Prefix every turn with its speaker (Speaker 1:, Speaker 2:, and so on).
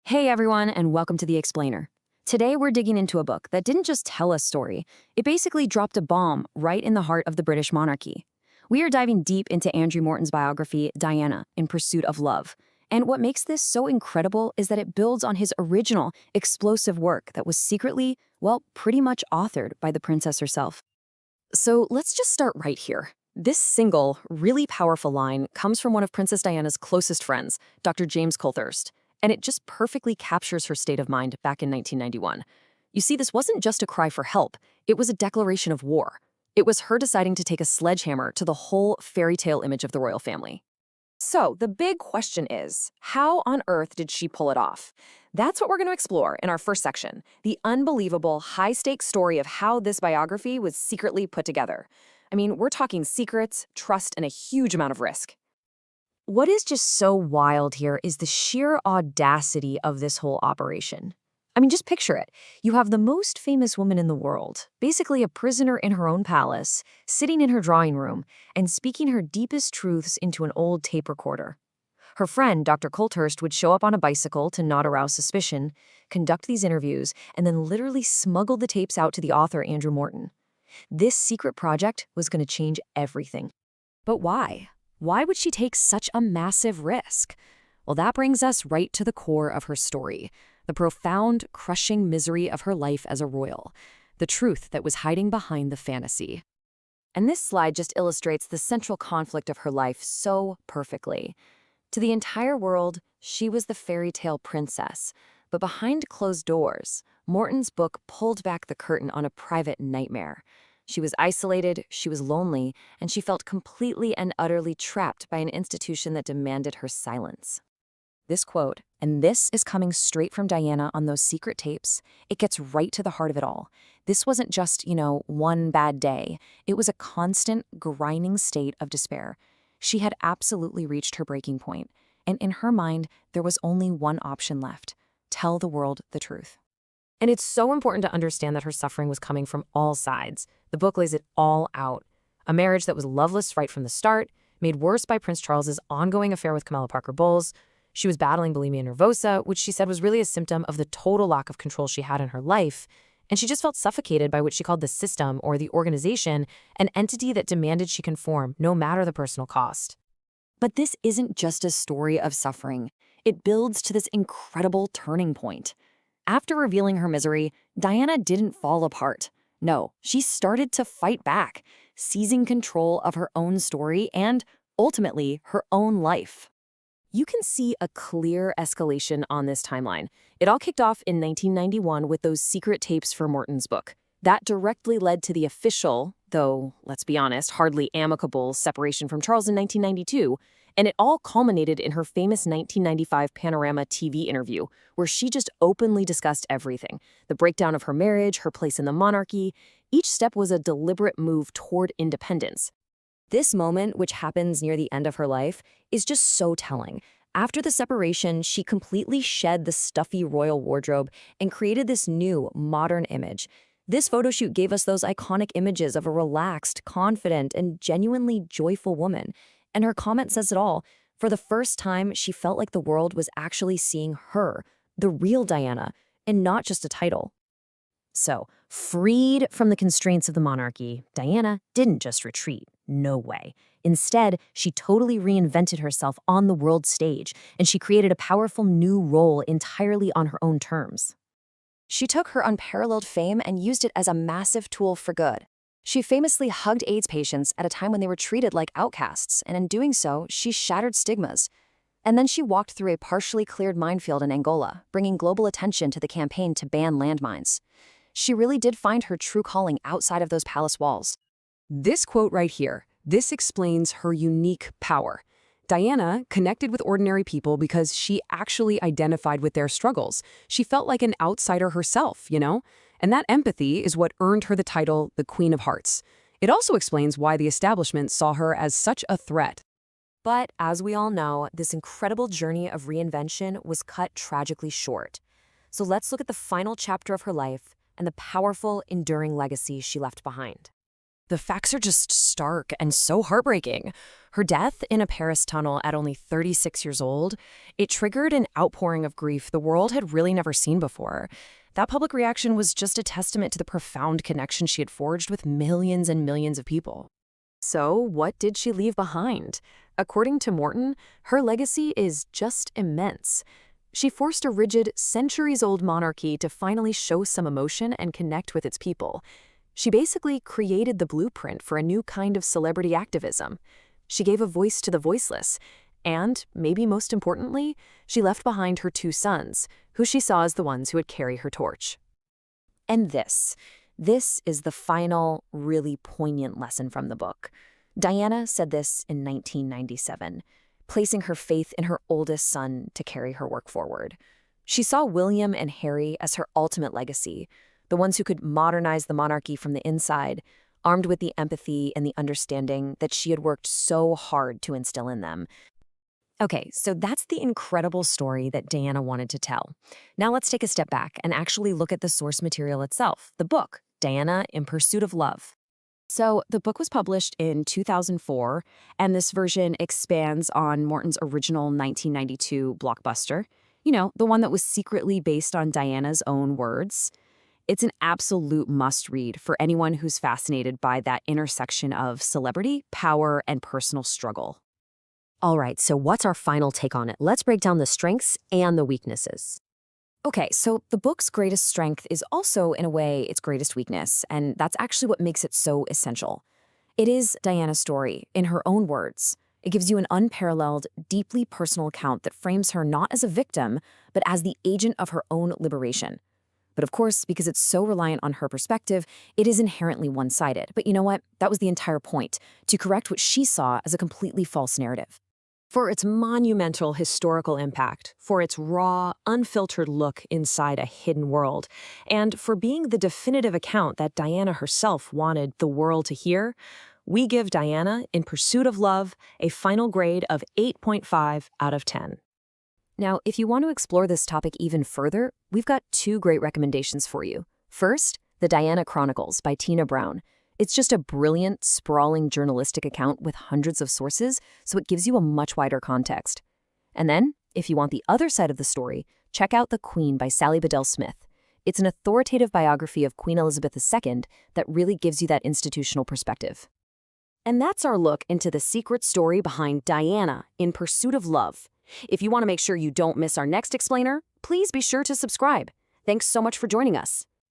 Speaker 1: Hey everyone, and welcome to The Explainer. Today we're digging into a book that didn't just tell a story, it basically dropped a bomb right in the heart of the British monarchy. We are diving deep into Andrew Morton's biography, Diana, In Pursuit of Love. And what makes this so incredible is that it builds on his original, explosive work that was secretly, well, pretty much authored by the princess herself. So let's just start right here. This single, really powerful line comes from one of Princess Diana's closest friends, Dr. James Colthurst, and it just perfectly captures her state of mind back in 1991. You see, this wasn't just a cry for help, it was a declaration of war. It was her deciding to take a sledgehammer to the whole fairy tale image of the royal family. So, the big question is, how on earth did she pull it off? That's what we're going to explore in our first section, the unbelievable, high-stakes story of how this biography was secretly put together. I mean, we're talking secrets, trust, and a huge amount of risk. What is just so wild here is the sheer audacity of this whole operation. I mean, just picture it. You have the most famous woman in the world, basically a prisoner in her own palace, sitting in her drawing room and speaking her deepest truths into an old tape recorder. Her friend, Dr. Colthurst, would show up on a bicycle to not arouse suspicion, conduct these interviews, and then literally smuggle the tapes out to the author, Andrew Morton. This secret project was going to change everything. But why? Why would she take such a massive risk? Well, that brings us right to the core of her story, the profound, crushing misery of her life as a royal, the truth that was hiding behind the fantasy. And this slide just illustrates the central conflict of her life so perfectly. To the entire world, she was the fairy tale princess, but behind closed doors, Morton's book pulled back the curtain on a private nightmare. She was isolated, she was lonely, and she felt completely and utterly trapped by an institution that demanded her silence. This quote, and this is coming straight from Diana on those secret tapes, it gets right to the heart of it all. This wasn't just, one bad day. It was a constant, grinding state of despair. She had absolutely reached her breaking point, and in her mind, there was only one option left: tell the world the truth. And it's so important to understand that her suffering was coming from all sides. The book lays it all out. A marriage that was loveless right from the start, made worse by Prince Charles's ongoing affair with Camilla Parker Bowles. She was battling bulimia nervosa, which she said was really a symptom of the total lack of control she had in her life. And she just felt suffocated by what she called the system or the organization, an entity that demanded she conform, no matter the personal cost. But this isn't just a story of suffering. It builds to this incredible turning point. After revealing her misery, Diana didn't fall apart. No, she started to fight back, seizing control of her own story and, ultimately, her own life. You can see a clear escalation on this timeline. It all kicked off in 1991 with those secret tapes for Morton's book. That directly led to the official, though, let's be honest, hardly amicable separation from Charles in 1992, and it all culminated in her famous 1995 Panorama TV interview, where she just openly discussed everything: the breakdown of her marriage, her place in the monarchy. Each step was a deliberate move toward independence. This moment, which happens near the end of her life, is just so telling. After the separation, she completely shed the stuffy royal wardrobe and created this new, modern image. This photo shoot gave us those iconic images of a relaxed, confident, and genuinely joyful woman. And her comment says it all. For the first time, she felt like the world was actually seeing her, the real Diana, and not just a title. So, freed from the constraints of the monarchy, Diana didn't just retreat. No way. Instead, she totally reinvented herself on the world stage, and she created a powerful new role entirely on her own terms. She took her unparalleled fame and used it as a massive tool for good. She famously hugged AIDS patients at a time when they were treated like outcasts, and in doing so, she shattered stigmas. And then she walked through a partially cleared minefield in Angola, bringing global attention to the campaign to ban landmines. She really did find her true calling outside of those palace walls.
Speaker 2: This quote right here, this explains her unique power. Diana connected with ordinary people because she actually identified with their struggles. She felt like an outsider herself, And that empathy is what earned her the title, the Queen of Hearts. It also explains why the establishment saw her as such a threat.
Speaker 1: But as we all know, this incredible journey of reinvention was cut tragically short. So let's look at the final chapter of her life and the powerful, enduring legacy she left behind. The facts are just stark and so heartbreaking. Her death in a Paris tunnel at only 36 years old, it triggered an outpouring of grief the world had really never seen before. That public reaction was just a testament to the profound connection she had forged with millions and millions of people.
Speaker 2: So, what did she leave behind? According to Morton, her legacy is just immense. She forced a rigid, centuries-old monarchy to finally show some emotion and connect with its people. She basically created the blueprint for a new kind of celebrity activism. She gave a voice to the voiceless. And, maybe most importantly, she left behind her 2 sons, who she saw as the ones who would carry her torch.
Speaker 1: And this is the final, really poignant lesson from the book. Diana said this in 1997, placing her faith in her oldest son to carry her work forward. She saw William and Harry as her ultimate legacy, the ones who could modernize the monarchy from the inside, armed with the empathy and the understanding that she had worked so hard to instill in them. Okay, so that's the incredible story that Diana wanted to tell. Now let's take a step back and actually look at the source material itself, the book, Diana in Pursuit of Love. So the book was published in 2004, and this version expands on Morton's original 1992 blockbuster. You know, the one that was secretly based on Diana's own words. It's an absolute must-read for anyone who's fascinated by that intersection of celebrity, power, and personal struggle.
Speaker 3: All right, so what's our final take on it? Let's break down the strengths and the weaknesses.
Speaker 1: Okay, so the book's greatest strength is also, in a way, its greatest weakness, and that's actually what makes it so essential. It is Diana's story, in her own words. It gives you an unparalleled, deeply personal account that frames her not as a victim, but as the agent of her own liberation. But of course, because it's so reliant on her perspective, it is inherently one-sided. But you know what? That was the entire point, to correct what she saw as a completely false narrative.
Speaker 2: For its monumental historical impact, for its raw, unfiltered look inside a hidden world, and for being the definitive account that Diana herself wanted the world to hear, we give Diana in Pursuit of Love a final grade of 8.5 out of 10.
Speaker 1: Now, if you want to explore this topic even further, we've got 2 great recommendations for you. First, The Diana Chronicles by Tina Brown. It's just a brilliant, sprawling journalistic account with hundreds of sources, so it gives you a much wider context. And then, if you want the other side of the story, check out The Queen by Sally Bedell Smith. It's an authoritative biography of Queen Elizabeth II that really gives you that institutional perspective. And that's our look into the secret story behind Diana in Pursuit of Love. If you want to make sure you don't miss our next explainer, please be sure to subscribe. Thanks so much for joining us.